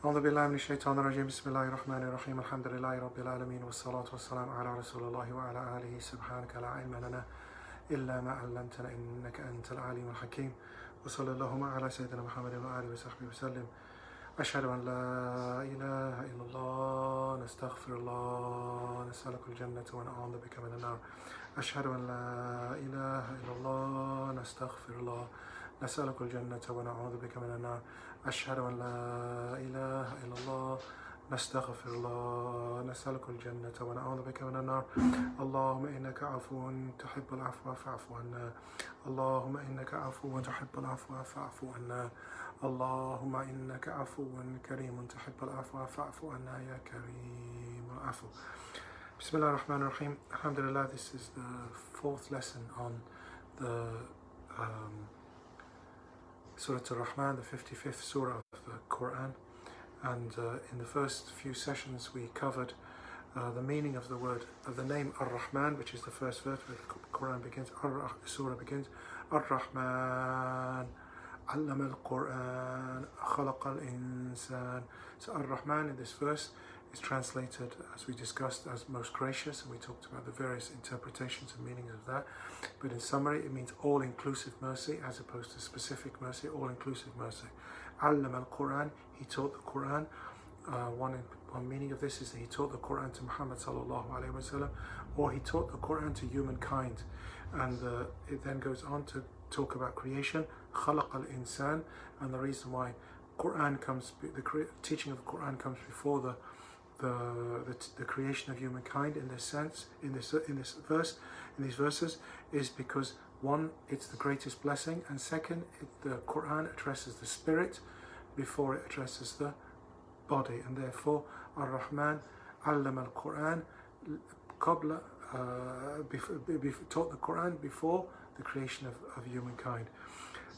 أعوذ بالله من الشيطان الرجيم بسم الله الرحمن الرحيم الحمد لله رب العالمين والصلاة والسلام على رسول الله وعلى آله سبحانك لا علم لنا إلا ما علمتنا إنك أنت العليم الحكيم وصلى اللهم على سيدنا محمد وآله وصحبه وسلم أشهد أن لا إله إلا الله نستغفر الله نسألك الجنة ونعوذ بك من النار أشهد أن لا إله إلا الله نستغفر الله نسألك الجنة ونعوذ بك من النار أشهد أن لا إله إلا الله نستغفر الله نسألك الجنة ونعوذ بك من النار اللهم إنك عفو تحب العفو فاعف عنا اللهم إنك عفو تحب العفو فاعف عنا اللهم إنك عفو كريم تحب العفو فاعف عنا يا كريم العفو Bismillah ar-Rahman ar-Rahim. Alhamdulillah, this is the fourth lesson on the Surah Ar-Rahman, the 55th Surah of the Quran. And in the first few sessions we covered the meaning of the word, of the name Ar-Rahman, which is the first verse where the Quran begins, the Surah begins, Ar-Rahman, Allama al-Quran, Khalaqa al-Insan. So Ar-Rahman in this verse is translated, as we discussed, as most gracious, and we talked about the various interpretations and meanings of that. But in summary, it means all-inclusive mercy as opposed to specific mercy, all-inclusive mercy. Allama al-Quran, he taught the Quran. One meaning of this is that he taught the Quran to Muhammad sallallahu alaihi wasallam, or he taught the Quran to humankind. And it then goes on to talk about creation, Khalaqa al-Insan, and the reason why Quran comes, the teaching of the Quran comes before the creation of humankind in this sense, in these verses, is because one, it's the greatest blessing, and second, the Quran addresses the spirit before it addresses the body, and therefore Ar-Rahman Allama al-Quran qabla taught the Quran before the creation of humankind.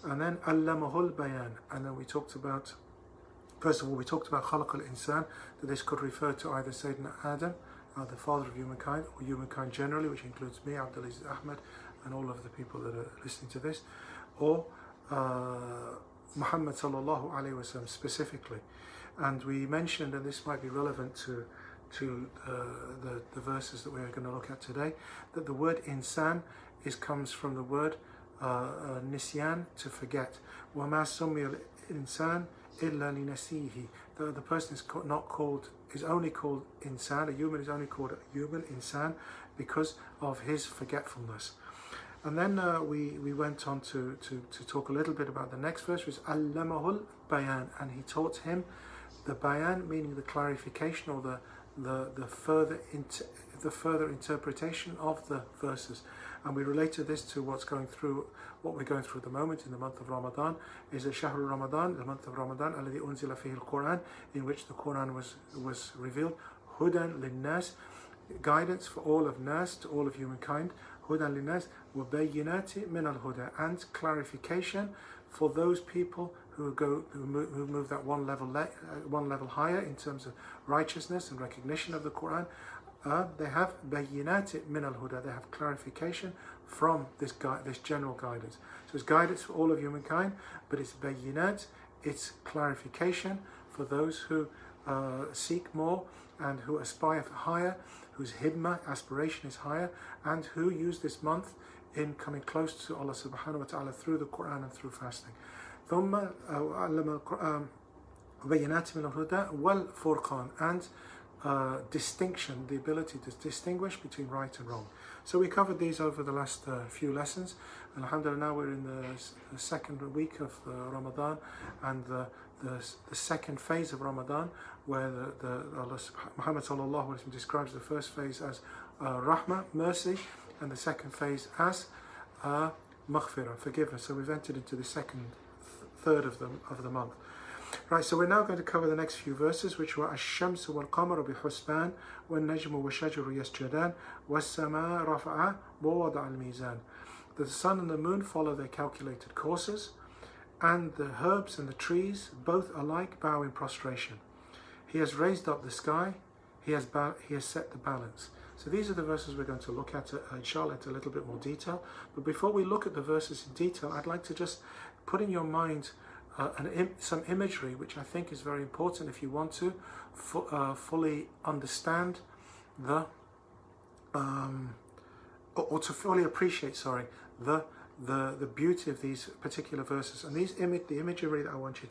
And then Allamahul Bayan, and then we talked about, first of all, we talked about Khalaq al-Insan, that this could refer to either Sayyidina Adam, the father of humankind, or humankind generally, which includes me, Abdul, Aziz, Ahmed, and all of the people that are listening to this, or Muhammad sallallahu alaihi wasallam specifically. And we mentioned, and this might be relevant to the verses that we're going to look at today, that the word insan comes from the word nisyan, to forget. وَمَا سُمِّيَ الْإِنسَانِ إِلَّا لِنَسِيهِ. The person is only called insan, a human is only called a human, insan, because of his forgetfulness. And then we went on to talk a little bit about the next verse, which is Allamahul Bayan, and he taught him the bayan, meaning the clarification or the further interpretation of the verses. And we related this to what we're going through at the moment in the month of Ramadan, is a Shahrul Ramadan, the month of Ramadan, alladhi unzila fihi al-Quran, in which the Quran was revealed, Hudan lin-nas, guidance for all of nas, to all of humankind, Hudan lin-nas, wa bayyinati min al-huda, and clarification for those people who move that one level higher in terms of righteousness and recognition of the Quran. They have bayyinat min al-huda, they have clarification from this general guidance. So it's guidance for all of humankind, but it's bayyinat, it's clarification for those who seek more and who aspire for higher, whose himma, aspiration is higher, and who use this month in coming close to Allah subhanahu wa ta'ala through the Quran and through fasting. ثم علم بينات من الهدى والفرقان, and distinction, the ability to distinguish between right and wrong. So we covered these over the last few lessons, and alhamdulillah, now we're in the second week of Ramadan, and the second phase of Ramadan, where Muhammad sallallahu alaihi wasallam describes the first phase as rahmah, mercy, and the second phase as maghfirah, forgiveness. So we've entered into the third of the month. Right, so we're now going to cover the next few verses, which were الشمس والقمر بحسبان والنجم والشجر يسجدان والسماء رفعها ووضع الميزان. The sun and the moon follow their calculated courses, and the herbs and the trees both alike bow in prostration. He has raised up the sky, he has set the balance. So these are the verses we're going to look at, inshallah, in a little bit more detail. But before we look at the verses in detail, I'd like to just put in your mind some imagery which I think is very important if you want to fully understand the or to fully appreciate, sorry, the beauty of these particular verses. And the imagery that I want you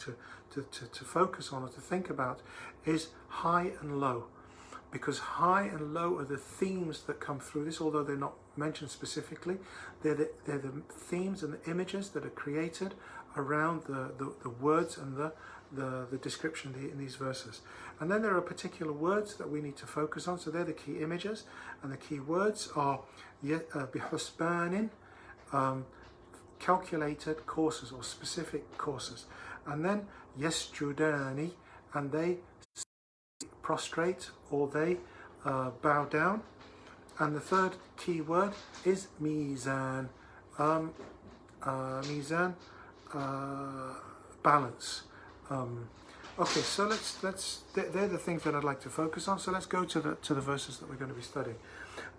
to focus on or to think about is high and low, because high and low are the themes that come through this, although they're not mentioned specifically. They're the themes and the images that are created around the words and the description in these verses. And then there are particular words that we need to focus on. So they're the key images, and the key words are bihusbanin, calculated courses or specific courses. And then yasjudani, and they prostrate or they bow down. And the third key word is mizan, mizan, balance. Okay, so they're the things that I'd like to focus on. So let's go to the verses that we're going to be studying.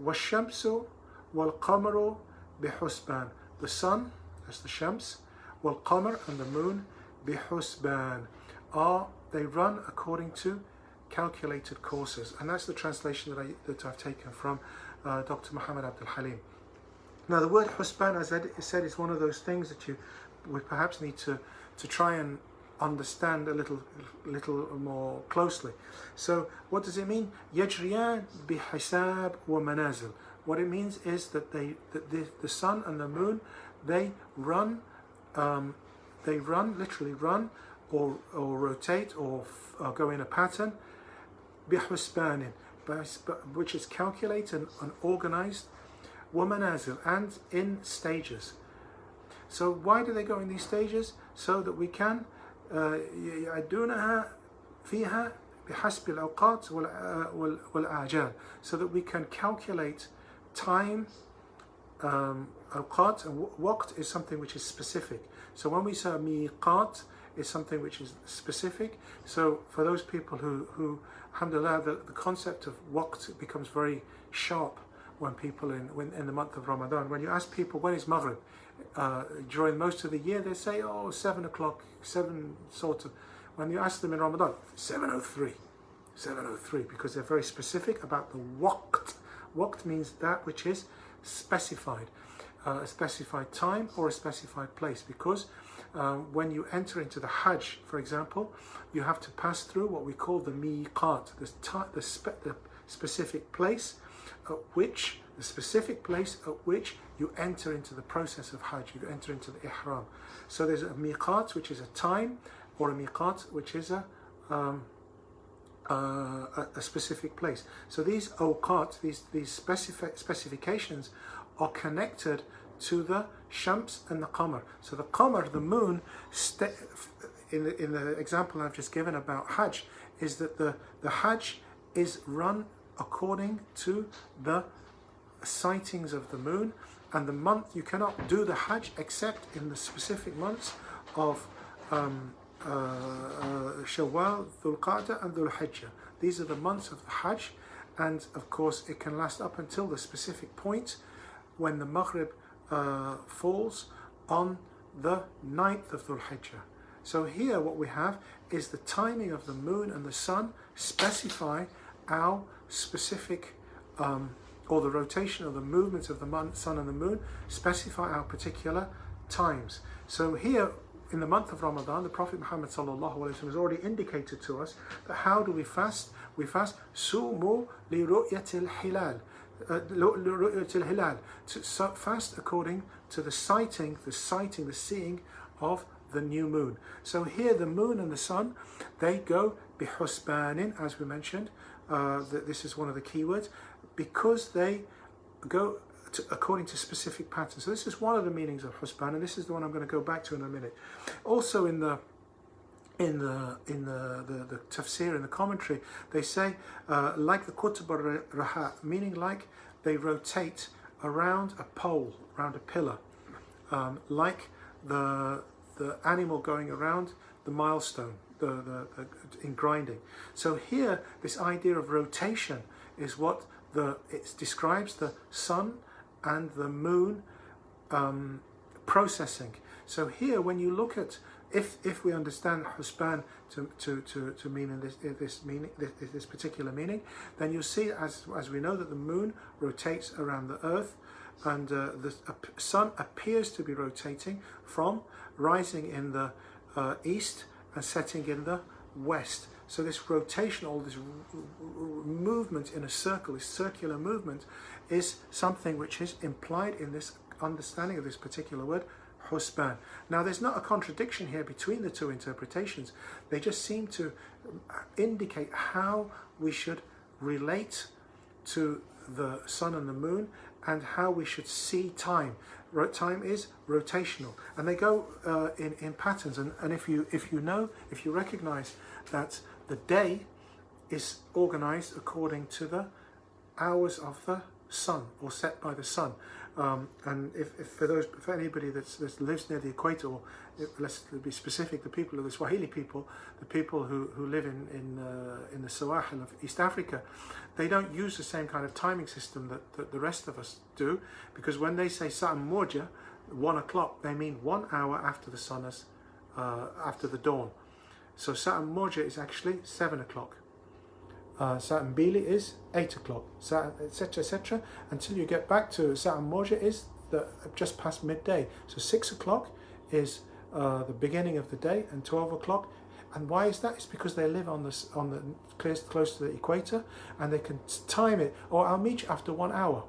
Washamsu wal qamaru bihusban. The sun, that's the shams, wal qamar, and the moon, bihusban, they run according to calculated courses. And that's the translation that I've taken from Dr. Muhammad Abdul Halim. Now the word husban, as I said, is one of those things that you would perhaps need to try and understand a little more closely. So what does it mean? Yajriyan bihisab wa manazil. What it means is that the sun and the moon, they run, literally run, or rotate, or go in a pattern, bihusbanin, which is calculated and organized, wa manazil, and in stages. So why do they go in these stages? So that we can يعدونها فيها بحسب الأوقات والأعجال, so that we can calculate time. Awqat and waqt is something which is specific. So when we say miqat, is something which is specific. So for those people who alhamdulillah, the concept of waqt becomes very sharp when people in the month of Ramadan. When you ask people when is Maghrib, during most of the year they say 7 o'clock, 7 sort of. When you ask them in Ramadan, 7:03, because they're very specific about the waqt. Waqt means that which is specified, a specified time or a specified place, because when you enter into the Hajj, for example, you have to pass through what we call the miqat, the specific place at which you enter into the process of Hajj, you enter into the Ihram. So there's a miqat, which is a time, or a miqat, which is a specific place. So these awqat, these specifications are connected to the shams and the qamar. So the qamar, the moon, in the example I've just given about Hajj, is that the Hajj is run according to the sightings of the moon, and the month, you cannot do the Hajj except in the specific months of Shawwal, Dhul Qa'dah and Dhul Hijjah. These are the months of the Hajj, and of course it can last up until the specific point when the Maghrib falls on the 9th of Dhul Hijjah. So here what we have is the timing of the moon and the sun specify our specific, or the rotation or the movements of the sun and the moon specify our particular times. So here in the month of Ramadan, the Prophet Muhammad has already indicated to us that how do we fast? We fast sumu li ru'yatil hilal, to fast according to the seeing of the new moon. So here the moon and the sun, they go bihusbanin, as we mentioned. This is one of the key words, because they go according to specific patterns. So this is one of the meanings of husban, and this is the one I'm going to go back to in a minute. Also in the Tafsir, in the commentary, they say like the Qutb al-Raha, meaning like they rotate around a pole, around a pillar, like the animal going around the milestone, in grinding. So here, this idea of rotation is what it describes the sun and the moon processing. So here, when you look at if we understand husban to mean in this particular meaning, then you'll see, as we know, that the moon rotates around the earth, and the sun appears to be rotating from rising in the east and setting in the west. So this rotation, all this movement in a circle, this circular movement, is something which is implied in this understanding of this particular word, husban. Now, there's not a contradiction here between the two interpretations. They just seem to indicate how we should relate to the sun and the moon, and how we should see time. Time is rotational, and they go in patterns. And if you recognize that the day is organized according to the hours of the sun, or set by the sun. And if for anybody that lives near the equator, or let's be specific, the people of the Swahili people, the people who live in the Sahel of East Africa, they don't use the same kind of timing system that the rest of us do, because when they say Sa'am Moja, 1 o'clock, they mean 1 hour after the sun has, after the dawn. So Sa'am Moja is actually 7 o'clock. Sa'am Bili is 8 o'clock, etc., etc., until you get back to Sa'am Moja is just past midday. So 6 o'clock is the beginning of the day, and 12 o'clock. And why is that? It's because they live on the close to the equator, and they can time it. Or I'll meet you after 1 hour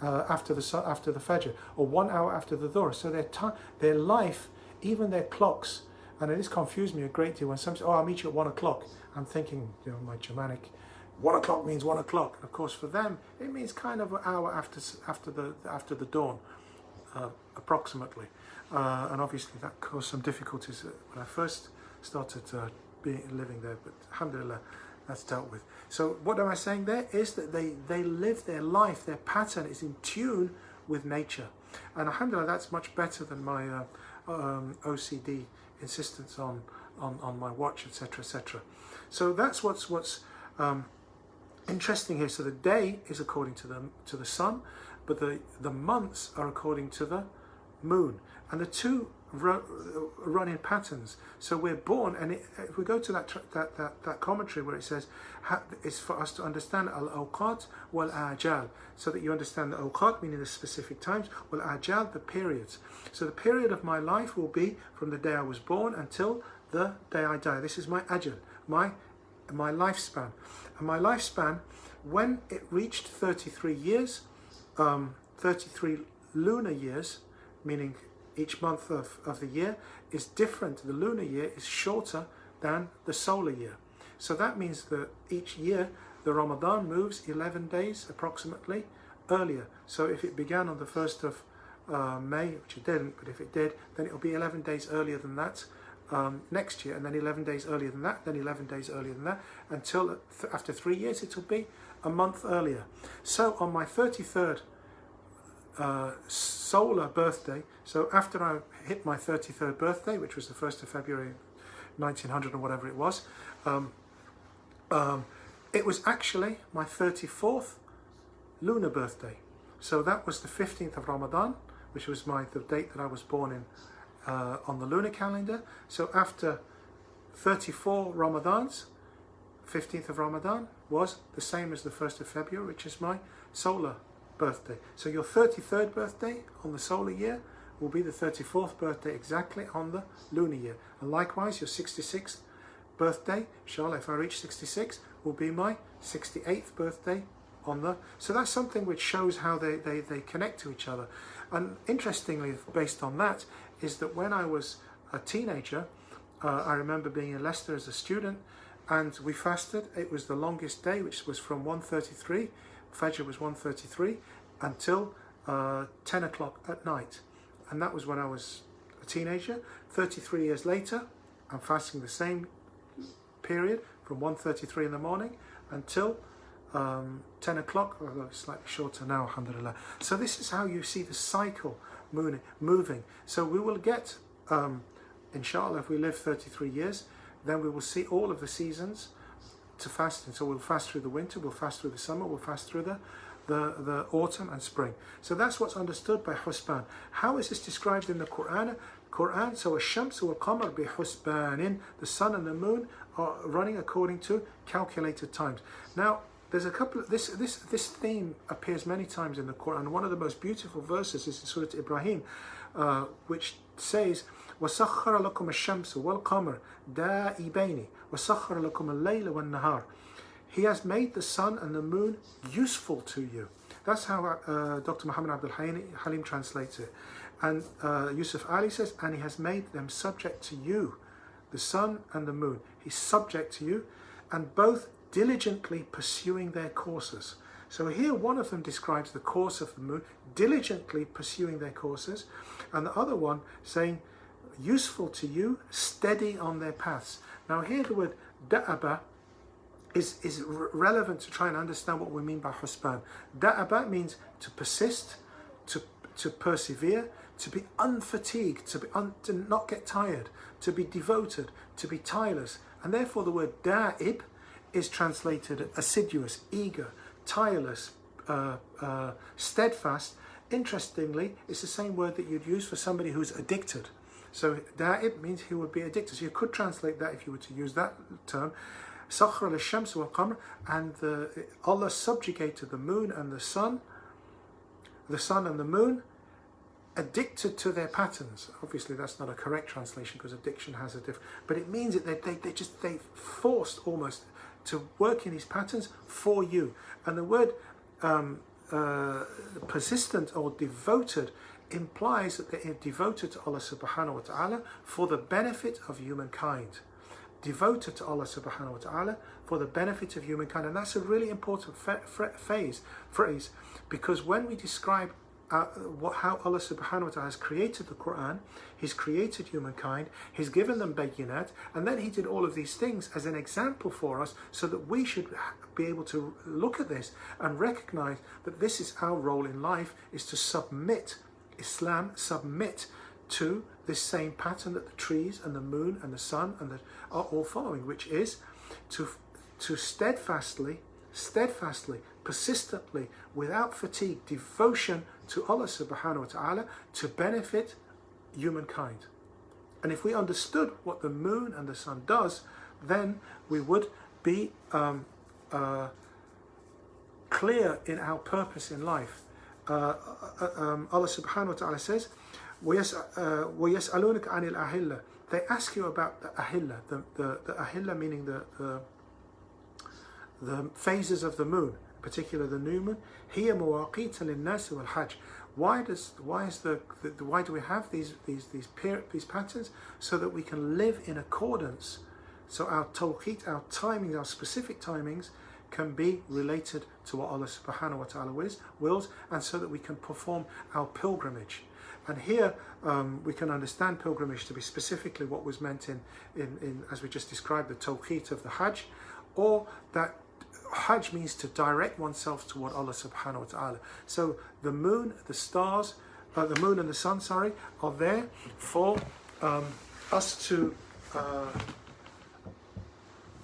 after the Fajr, or 1 hour after the Dhuhr. So their life, even their clocks. And it has confused me a great deal when some say, "Oh, I'll meet you at 1 o'clock." I'm thinking, my Germanic, 1 o'clock means 1 o'clock. And of course, for them, it means kind of an hour after the dawn, approximately. And obviously, that caused some difficulties when I first started living there. But alhamdulillah, that's dealt with. So what am I saying there is that they live their life, their pattern is in tune with nature. And alhamdulillah, that's much better than my OCD insistence on my watch, etc., etc. So that's what's interesting here. So the day is according to the sun, but the months are according to the moon, and the two run in patterns. So we're born, and if we go to that commentary where it says it's for us to understand al-awqat wal-ajal, so that you understand the awqat, meaning the specific times, wal-ajal, the periods. So the period of my life will be from the day I was born until the day I die. This is my ajal, my lifespan. And my lifespan, when it reached 33 years, 33 lunar years, meaning each month of the year is different. The lunar year is shorter than the solar year. So that means that each year the Ramadan moves 11 days approximately earlier. So if it began on the 1st of May, which it didn't, but if it did, then it'll be 11 days earlier than that next year, and then 11 days earlier than that, then 11 days earlier than that, until after 3 years it'll be a month earlier. So on my 33rd solar birthday, so after I hit my 33rd birthday, which was the 1st of February 1900 or whatever it was, it was actually my 34th lunar birthday. So that was the 15th of Ramadan, which was the date that I was born in on the lunar calendar. So after 34 Ramadans, 15th of Ramadan was the same as the 1st of February, which is my solar birthday. So your 33rd birthday on the solar year will be the 34th birthday exactly on the lunar year. And likewise, your 66th birthday, inshallah, if I reach 66, will be my 68th birthday on the... So that's something which shows how they connect to each other. And interestingly, based on that, is that when I was a teenager, I remember being in Leicester as a student, and we fasted. It was the longest day, which was from 1:33, Fajr was 1:33, until 10 o'clock at night. And that was when I was a teenager. 33 years later, I'm fasting the same period from 1:33 in the morning until 10 o'clock, although it's slightly shorter now, alhamdulillah. So this is how you see the cycle moving. So we will get, inshallah, if we live 33 years, then we will see all of the seasons to fast. And so we'll fast through the winter, we'll fast through the summer, we'll fast through the autumn and spring. So that's what's understood by husban. How is this described in the Quran? Quran. So الشمس والقمر بحسبان, the sun and the moon are running according to calculated times. Now there's a couple of this theme appears many times in the Quran. One of the most beautiful verses is in Surah Ibrahim, which says وَسَخَّرَ لَكُمَ الشَّمْسُ وَالْقَمَرَ دَائِبَيْنِ وَسَخَّرَ لَكُمَ اللَّيْلَ وَالنَّهَارَ. He has made the sun and the moon useful to you. That's how Dr. Muhammad Abdul Halim translates it. And Yusuf Ali says, and he has made them subject to you, the sun and the moon. He's subject to you, and both diligently pursuing their courses. So here one of them describes the course of the moon, diligently pursuing their courses, and the other one saying, useful to you, steady on their paths. Now here the word da'aba is relevant to try and understand what we mean by husban. Da'aba means to persist, to persevere, to be unfatigued, to not get tired, to be devoted, to be tireless. And therefore the word da'ib is translated assiduous, eager, tireless, steadfast. Interestingly, it's the same word that you'd use for somebody who's addicted. So da'ib means he would be addicted. So you could translate that if you were to use that term. Sakhra al-shams wal-qamar, and Allah subjugated the moon and the sun and the moon, addicted to their patterns. Obviously that's not a correct translation because addiction has a different, but it means that they forced almost to work in these patterns for you. And the word persistent or devoted implies that they are devoted to Allah subhanahu wa ta'ala for the benefit of humankind. Devoted to Allah subhanahu wa ta'ala for the benefit of humankind. And that's a really important phrase, because when we describe how Allah subhanahu wa ta'ala has created the Quran, He's created humankind, He's given them bayyinat, and then He did all of these things as an example for us so that we should be able to look at this and recognize that this is our role in life, is to submit submit to this same pattern that the trees and the moon and the sun and are all following, which is to steadfastly, persistently, without fatigue, devotion to Allah subhanahu wa ta'ala to benefit humankind. And if we understood what the moon and the sun does, then we would be clear in our purpose in life. Allah subhanahu wa ta'ala says, وَيَسْأَلُونَكَ عَنِ الْأَهِلَّةِ. They ask you about the ahillah, the ahillah meaning the phases of the moon, particularly the new moon. هِيَ مُوَاقِيتَ لِلنَّاسِ وَالْحَجِّ. Why do we have these patterns? So that we can live in accordance. So our tawqit, our timing, our specific timings can be related to what Allah subhanahu wa ta'ala wills, and so that we can perform our pilgrimage. And here we can understand pilgrimage to be specifically what was meant in as we just described, the tawqit of the Hajj, or that Hajj means to direct oneself toward Allah subhanahu wa ta'ala. So the moon, the stars, the moon and the sun, are there for us to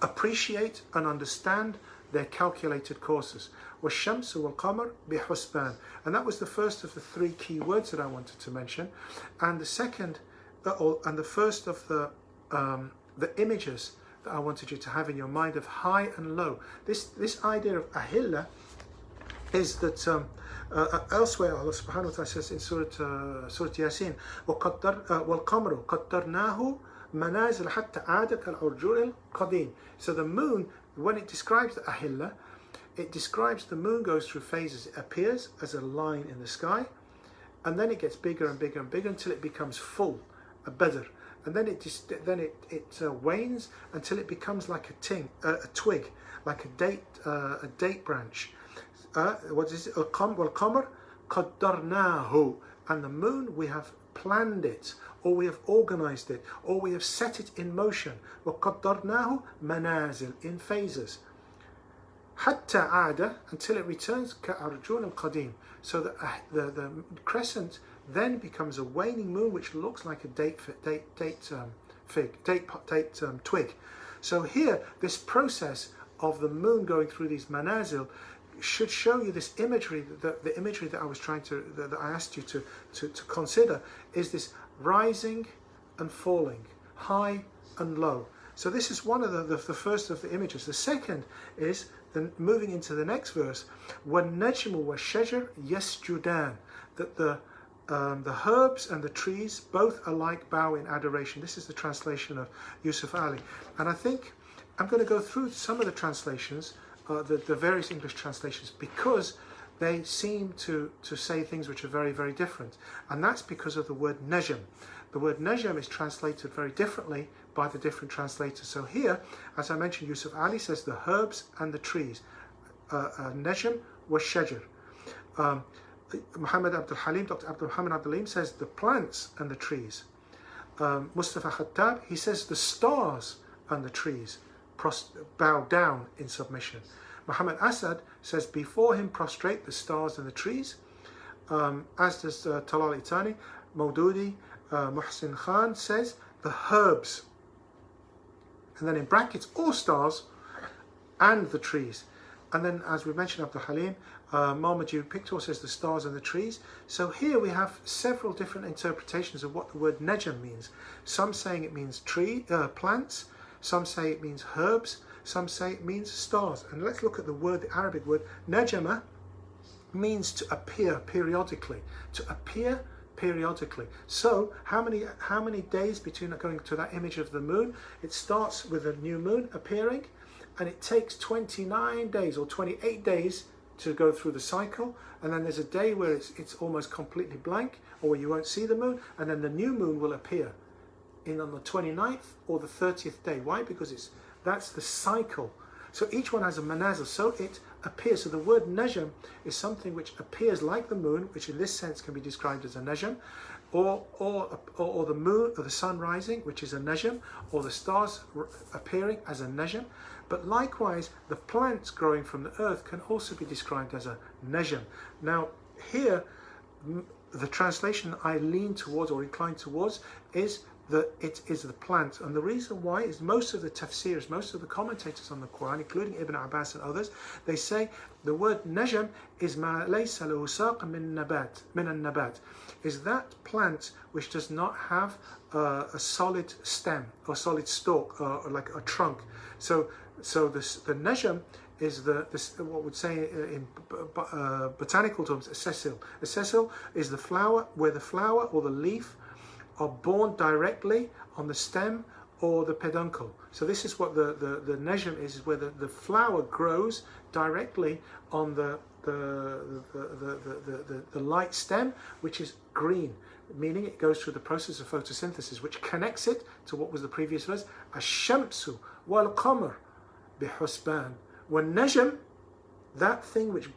appreciate and understand their calculated courses. وَالشَّمْسُ وَالْقَمَرُ بِحُسْبَانٍ. And that was the first of the three key words that I wanted to mention. And the second, and the first of the images that I wanted you to have in your mind of high and low. This idea of ahillah is that elsewhere Allah subhanahu wa ta'ala says in Surah Yasin, وَالْقَمَرُ قَدَّرْنَاهُ مَنَازِلَ حَتَّى عَادَ كَالْعُرْجُونِ الْقَدِيمِ. So the moon, when it describes the ahillah, it describes the moon goes through phases. It appears as a line in the sky, and then it gets bigger and bigger and bigger until it becomes full, a badr, and then it wanes until it becomes like a twig, like a date branch. What is it? Al-Qamar qaddarnahu. And the moon, we have planned it, or we have organized it, or we have set it in motion. وَقَدَّرْنَاهُ manazil, in phases. حَتَّى عَادَ, until it returns كَأَرْجُونٍ الْقَدِيمِ. So the crescent then becomes a waning moon, which looks like a date twig. So here, this process of the moon going through these manazil should show you this imagery. The imagery that I was that I asked you to consider is this rising and falling, high and low. So this is one of the first of the images. The second is moving into the next verse. وَالنَّجْمُ وَالشَّجَرُ يَسْجُدَانِ, that the herbs and the trees both alike bow in adoration. This is the translation of Yusuf Ali. And I think I'm going to go through some of the translations, the various English translations, because they seem to say things which are very, very different. And that's because of the word najm. The word najm is translated very differently by the different translators. So here, as I mentioned, Yusuf Ali says the herbs and the trees. Najm was shajar. Muhammad Abdul Halim, Dr. Abdul Muhammad Abdul Halim says the plants and the trees. Mustafa Khattab, he says the stars and the trees bow down in submission. Muhammad Asad says before him prostrate the stars and the trees. As does Talal Itani. Maududi, Muhsin Khan says the herbs, and then in brackets all stars and the trees. And then, as we mentioned, Abdul Halim, Marmaduke Pictor says the stars and the trees. So here we have several different interpretations of what the word najm means. Some saying it means plants, some say it means herbs, some say it means stars. And let's look at the word, the Arabic word. Najama means to appear periodically, to appear periodically. So how many days between going to that image of the moon? It starts with a new moon appearing, and it takes 29 days or 28 days to go through the cycle, and then there's a day where it's almost completely blank, or where you won't see the moon, and then the new moon will appear on the 29th or the 30th day. Why? Because that's the cycle. So each one has a manazil, so it appears. So the word najm is something which appears like the moon, which in this sense can be described as a najm, or the moon or the sun rising, which is a najm, or the stars appearing as a najm. But likewise, the plants growing from the earth can also be described as a najm. Now here, the translation I lean towards or incline towards is that it is the plant. And the reason why is most of the tafsirs, most of the commentators on the Quran, including Ibn Abbas and others, they say the word najm is ma laysa lahu saq min an-nabat, is that plant which does not have a solid stem or solid stalk or like a trunk. So the najm is what would say in botanical terms a sessile. A sessile is the flower, where the flower or the leaf are born directly on the stem or the peduncle. So this is what the najm is where the flower grows directly on the light stem, which is green, meaning it goes through the process of photosynthesis, which connects it to what was the previous verse, ash-shamsu wal qamar bihusban. When najm, that thing which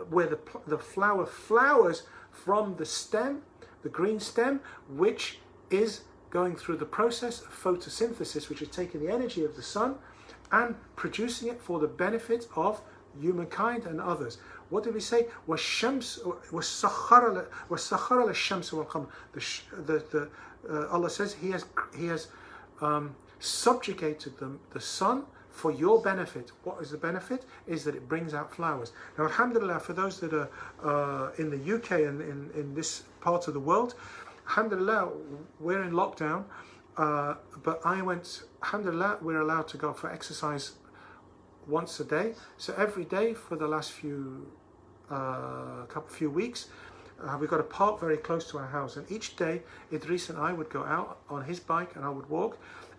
where the flower flowers from the stem, the green stem, which is going through the process of photosynthesis, which is taking the energy of the sun and producing it for the benefit of humankind and others. What did we say? Allah says He has subjugated the sun for your benefit. What is the benefit? Is that it brings out flowers. Now, alhamdulillah, for those that are in the UK and in this part of the world, alhamdulillah, we're in lockdown, but alhamdulillah, we're allowed to go for exercise once a day. So every day for the last few weeks, we've got a park very close to our house, and each day Idris and I would go out on his bike and I would walk,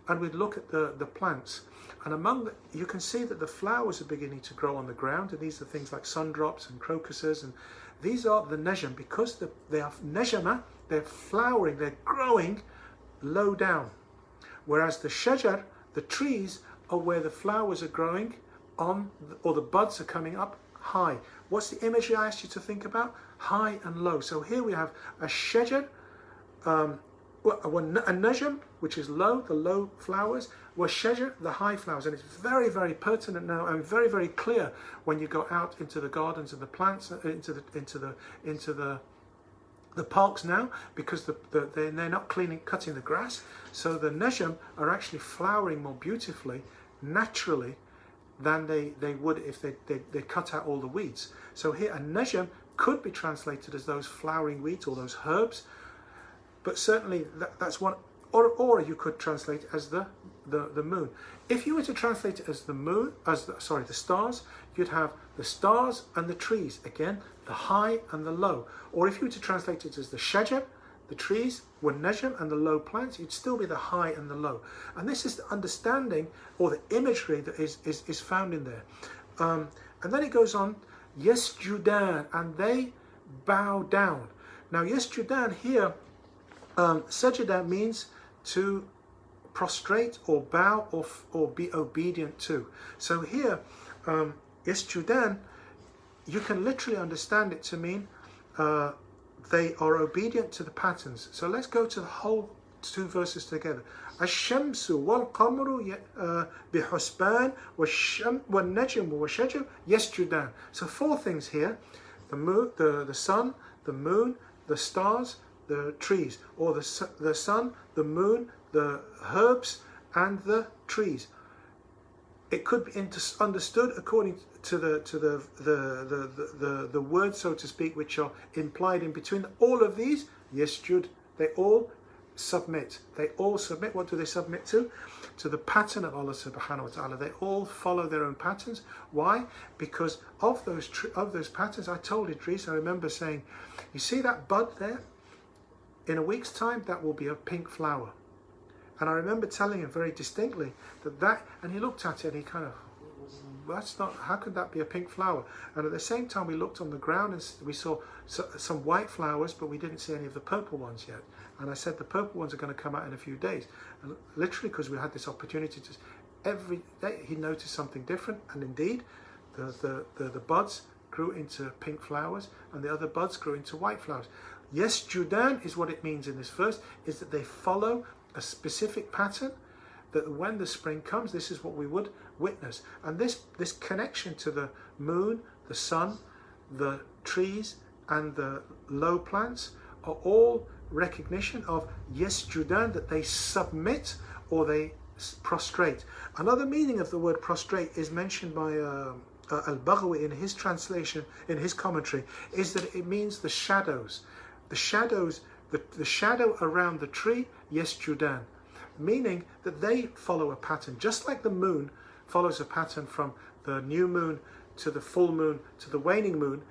and we'd look at the plants. And you can see that the flowers are beginning to grow on the ground, and these are things like sundrops and crocuses, and these are the najm, because they are najma, they're flowering, they're growing low down. Whereas the shajar, the trees, are where the flowers are growing on, or the buds are coming up high. What's the imagery I asked you to think about? High and low. So here we have a shajar, a najm, which is low, the low flowers, was shajar, the high flowers. And it's very, very pertinent now, and very, very clear when you go out into the gardens and the plants, into the parks now, because they're not cutting the grass. So the najm are actually flowering more beautifully, naturally, than they would if they cut out all the weeds. So here a najm could be translated as those flowering weeds or those herbs. but certainly that's one. Or you could translate it as the moon. If you were to translate it as the moon, the stars, you'd have the stars and the trees. Again, the high and the low. Or if you were to translate it as the shajar, the trees, were najm, and the low plants, you'd still be the high and the low. And this is the understanding or the imagery that is found in there. And then it goes on, yasjudan, and they bow down. Now yasjudan here, sajda means to prostrate or bow or be obedient to. So here, yasjudan, you can literally understand it to mean they are obedient to the patterns. So let's go to the whole two verses together. الشمس والقمر بحسبان والنجم والشجر يسجدان. So four things here: the sun, the moon, the stars, the trees, or the sun, the moon, the herbs, and the trees. It could be understood according to the words, so to speak, which are implied in between. All of these, yasjud, they all submit. They all submit. What do they submit to? To the pattern of Allah subhanahu wa ta'ala. They all follow their own patterns. Why? Because of those patterns. I told Idris, I remember saying, you see that bud there? In a week's time, that will be a pink flower. And I remember telling him very distinctly that, and he looked at it and he kind of, that's not, how could that be a pink flower? And at the same time, we looked on the ground and we saw some white flowers, but we didn't see any of the purple ones yet. And I said, the purple ones are going to come out in a few days. And literally, because we had this opportunity to, every day he noticed something different. And indeed, the buds grew into pink flowers and the other buds grew into white flowers. Yes, Judan is what it means in this verse, is that they follow a specific pattern, that when the spring comes, this is what we would witness. And this connection to the moon, the sun, the trees, and the low plants are all recognition of yes, Judan, that they submit or they prostrate. Another meaning of the word prostrate is mentioned by Al-Baghawi in his translation, in his commentary, is that it means the shadows. The shadows, the shadow around the tree, yes, Judan, meaning that they follow a pattern, just like the moon follows a pattern from the new moon to the full moon to the waning moon.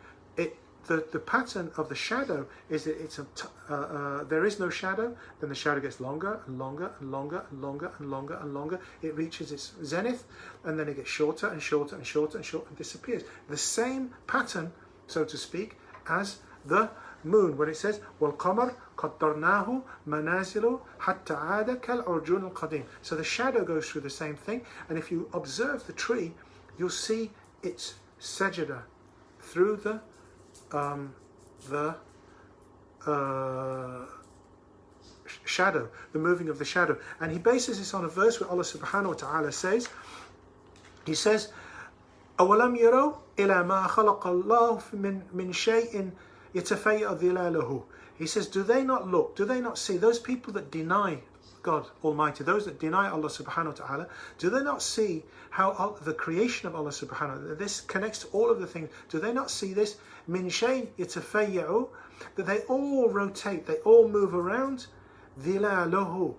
The pattern of the shadow is that there is no shadow, then the shadow gets longer and longer and longer and longer and longer and longer. It reaches its zenith, and then it gets shorter and shorter and shorter and shorter and disappears. The same pattern, so to speak, as the moon, when it says وَالْقَمَرْ قَدَّرْنَاهُ مَنَازِلُ حَتَّى عَادَ كَالْعُرْجُونِ الْقَدِيمِ. So the shadow goes through the same thing, and if you observe the tree, you'll see its sajda through the shadow, the moving of the shadow. And he bases this on a verse where Allah subhanahu wa ta'ala says, he says, أَوَلَمْ يَرَوْا إِلَى مَا خَلَقَ اللَّهُ مِنْ شَيْءٍ يَتَفَيَّأُ ظِلَالُهُ. He says, do they not look, do they not see, those people that deny God Almighty, those that deny Allah subhanahu wa ta'ala, do they not see how the creation of Allah subhanahu wa ta'ala, this connects to all of the things, do they not see this? Min shay yatafayya'u, that they all rotate, they all move around. Dhilaluhu,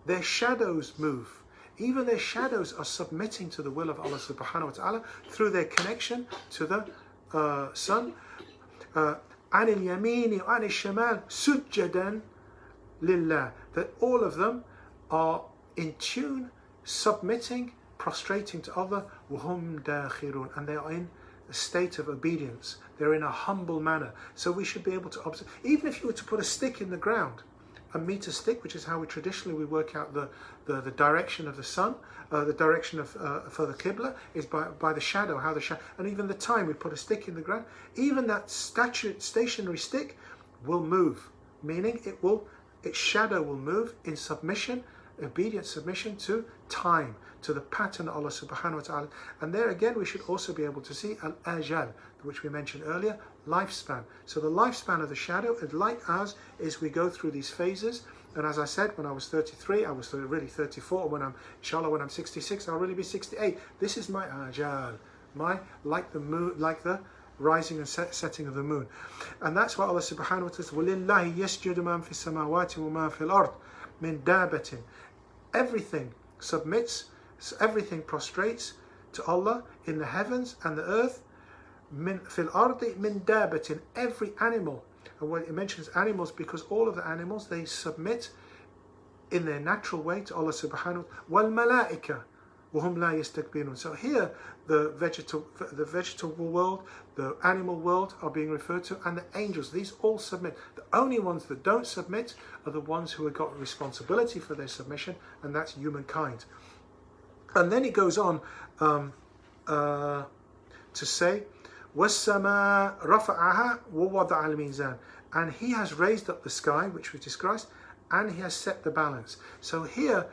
their shadows move. Even their shadows are submitting to the will of Allah subhanahu wa ta'ala through their connection to the sun. Anil yamini wa anil shamal sujjadan lillah, that all of them are in tune, submitting, prostrating to Allah, وَهُمْ دَاخِرُونَ, and they are in a state of obedience. They're in a humble manner. So we should be able to observe. Even if you were to put a stick in the ground, a meter stick, which is how we traditionally work out the direction of the sun, the direction of for the Qibla is by the shadow, how the shadow, and even the time we put a stick in the ground, even that stationary stick will move, meaning its shadow will move in submission, obedient submission to time, to the pattern of Allah subhanahu wa ta'ala. And there again we should also be able to see al-ajal, which we mentioned earlier, lifespan. So the lifespan of the shadow is like ours, is we go through these phases. And as I said, when I was 33, I was really 34. When I'm, inshallah, when I'm 66, I'll really be 68. This is my ajal, like the moon, like the rising and setting of the moon. And that's why Allah subhanahu wa ta'ala says, وَلِلَّهِ يَسْجُدُ مَنْ فِي السَّمَاوَاتِ وَمَنْ فِي الْأَرْضِ مِنْ دَابَةٍ. Everything submits, everything prostrates to Allah in the heavens and the earth. Min fil ardi min dabatin, every animal. And when it mentions animals, because all of the animals, they submit in their natural way to Allah subhanahu wa ta'ala. Wal malaika wahum la yastakbirun. So here the vegetable world, the animal world are being referred to, and the angels, these all submit. The only ones that don't submit are the ones who have got responsibility for their submission, and that's humankind. And then it goes on to say, وَالسَّمَاءَ رَفَعَهَا وَوَضَعَ الْمِيزَانَ. And he has raised up the sky, which we described, and he has set the balance. So here,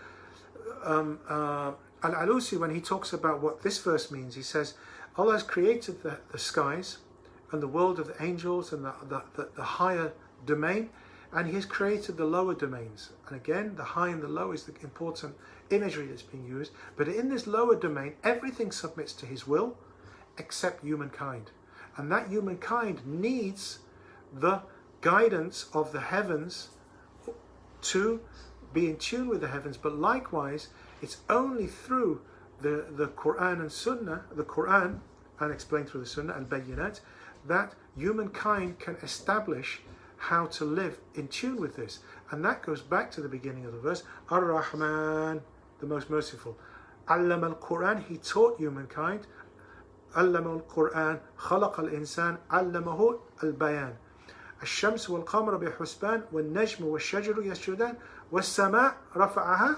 Al-Alusi, when he talks about what this verse means, he says, Allah has created the skies and the world of the angels and the higher domain, and he has created the lower domains. And again, the high and the low is the important imagery that's being used. But in this lower domain, everything submits to his will except humankind. And that humankind needs the guidance of the heavens to be in tune with the heavens. But likewise, it's only through the Quran and Sunnah, the Quran, and explained through the Sunnah, al-Bayyinat, that humankind can establish how to live in tune with this. And that goes back to the beginning of the verse, Ar-Rahman, the most merciful. Allama al-Quran, he taught humankind. Allama al-Quran, khalaqa al-insan, allamahu al-bayan. الشمس والقمر بحسبان والنجم والشجر يسجدان والسماء رفعها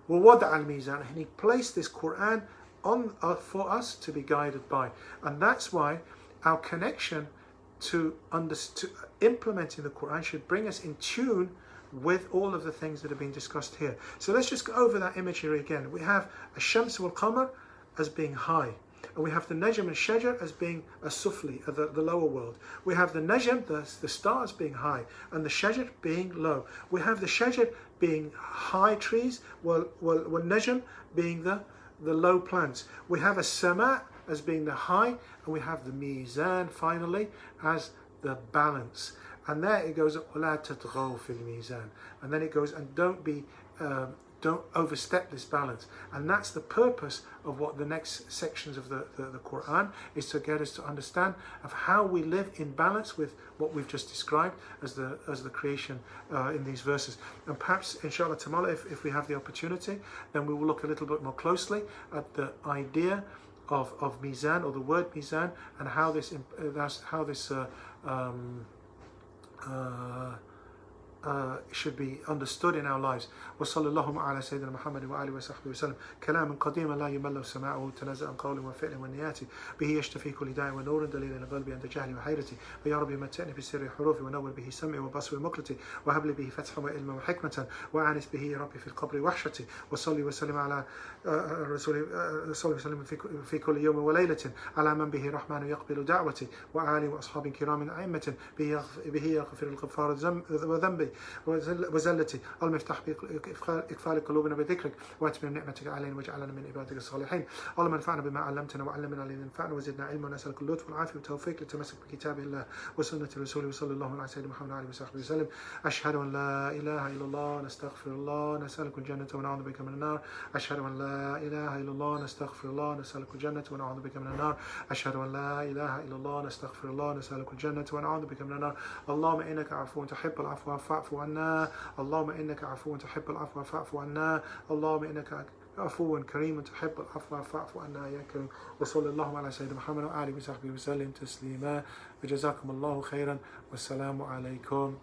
ووضع الميزان. And he placed this Quran on for us to be guided by. And that's why our connection to implementing the Quran should bring us in tune with all of the things that have been discussed here. So let's just go over that imagery again. We have Ash-Shams wal-Qamar as being high. And we have the Najm and Shajar as being a sufli, the lower world. We have the Najm, the stars, being high, and the Shajar being low. We have the Shajar being high trees, while Najm being the low plants. We have a Sama as being the high, and we have the Mizan finally as the balance. And there it goes, وَلَا تَطْغَوْا فِي الْمِيزَانِ. And then it goes, and don't overstep this balance. And that's the purpose of what the next sections of the Quran is, to get us to understand of how we live in balance with what we've just described as the creation in these verses. And perhaps inshallah tomorrow, if we have the opportunity, then we will look a little bit more closely at the idea of mizan, or the word mizan, and how this should be understood in our lives. وصلى الله على سيدنا محمد وآله وصحبه وسلم. كلام قديما لا يمل سماعه تنزأ قول وفعل ونيات به يشتفي كل داع ونور دليل القلب عند جهل وحيرتي. ويا ربي متعني بسر حروفي ونور به سمعي وبصري ومقلتي وهب لي به فتحا وعلما وحكمة وأعنس به ربي في القبر وحشتي. وصلي وسلم على رسول صلى وسلم في كل يوم وليلة على من به الرحمن يقبل دعوتي وآله وأصحاب كرام أئمة به يغفر الغفار وذنبي وزلتي. المفتاح بإقفال قلوبنا بذكرك واتمم نعمتك علينا واجعلنا من عبادك الصالحين. اللهم انفعنا بما علمتنا وعلمنا الذي ينفعنا وزدنا علما ونسألك اللطف والعافية والتوفيق للتمسك بكتاب الله وسنة رسوله وصلى الله على سيدنا محمد وعلى وصحبه وسلم. أشهد أن لا إله إلا الله نستغفر الله نسألك الجنة ونعوذ بك من النار. أشهد أن لا إله إلا الله نستغفر الله نسألك الجنة ونعوذ بك من النار. أشهد أن لا إله إلا الله نستغفر الله نسألك الجنة ونعوذ بك من النار. اللهم إنك عفو تحب العفو فاعف عنا. اللهم إنك عفو تحب العفو فاعف عنا. اللهم إنك عفو كريم تحب العفو فاعف عنا يا كريم. وصلى الله على سيدنا محمد وآله وصحبه وسلم تسليما. وجزاكم الله خيرا والسلام عليكم.